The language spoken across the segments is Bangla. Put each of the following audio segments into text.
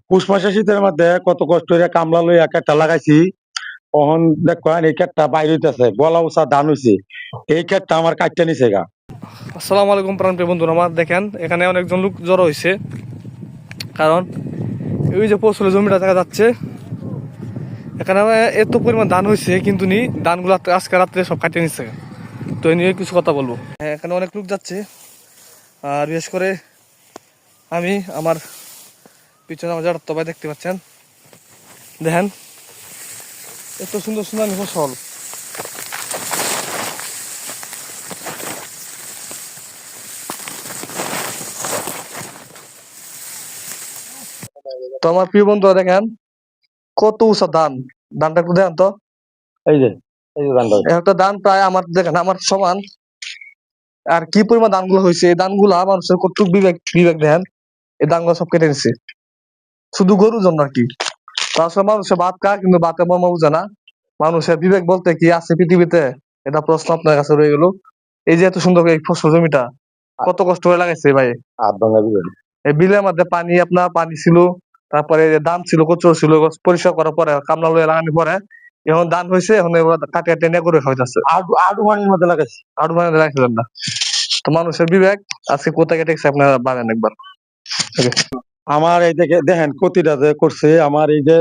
পুষ মাসের শীতের মধ্যে কত কষ্ট করে কামলা লই এক একটা লাগাইছি। তখন দেখবেন এই ক্ষেতটা বাইরে হইতেছে, গলা উঁচা ধান হয়েছে। এই ক্ষেতটা আমার কাটতে নিছে গা। আসসালামু আলাইকুম প্রাণপ্রিয় বন্ধুরা, আমার দেখেন এখানে অনেকজন লোক জড়ো হয়েছে, কারণ ওই যে পশুর জমিটা দেখা যাচ্ছে, এখানে এত পরিমাণ ধান হয়েছে, কিন্তু ধানগুলো আজকে রাত্রে সব কাটিয়ে নিচ্ছে। তো এই নিয়ে কিছু কথা বলবো। হ্যাঁ, এখানে অনেক লোক যাচ্ছে, আর বিশেষ করে আমি আমার পিছনে আমার যারা তবাই দেখতে পাচ্ছেন, দেখেন এত সুন্দর সুন্দর ফসল। তো আমার প্রিয় বন্ধুরা দেখেন কত উঁচা ধানটা একটু দেখেন তো। এই যে এই যে ধানটা একটা ধান প্রায় আমার দেখেন আমার সমান, আর কি পরিমাণ ধানগুলো হয়েছে। এই ধানগুলা মানুষের কতটুক বিবেক বিবেক দেখেন, এই ধানগুলো সব কেটে নিচ্ছে শুধু গরুর জন্য আর কি। তাছাড়া মানুষের ভাত খায়, কিন্তু ভাতের মর্ম বুঝে না। মানুষের বিবেক বলতে কি আছে পৃথিবীতে, এটা প্রশ্ন আপনার কাছে রয়ে গেল। এই যে এত সুন্দর এই ফসল জমিটা কত কষ্ট করে লাগাইছে ভাই। হাত ভাঙা দিবেন। এই বিলের মধ্যে পানি ছিল, তারপরে এই যে ধান ছিল, কচুর ছিল, পরিষ্কার করার পরে কামলা লয়ে লাগানোর পরে এখন ধান হয়েছে, এখন এগুলো কাটে কাটে নিয়ে করে খাওয়াইতেছে। আডু আডু মানির মধ্যে লাগাইছি। আরো মানে রাখছিলেন না। তো মানুষের বিবেক আজকে কোথায় কেটেছে আপনারা ভাবেন একবার। আমার এই দেখে দেখেন ক্ষতিটা যে করছে, আমার এই যে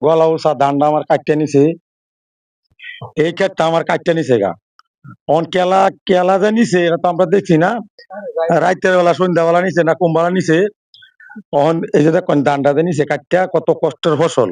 গলা উঁচা ধানটা আমার কাটতে নিছে। এই ক্ষেতটা আমার কাটতে নিছে গা। অন কেলা কেলা যে নিছে এটা তো আমরা দেখছি না, রাতের বেলা সন্ধ্যাবেলা নিছে না কুম্বালা নিছে। তখন এই যে দেখুন ধানটা যে নিছে কাটতে, কত কষ্টের ফসল।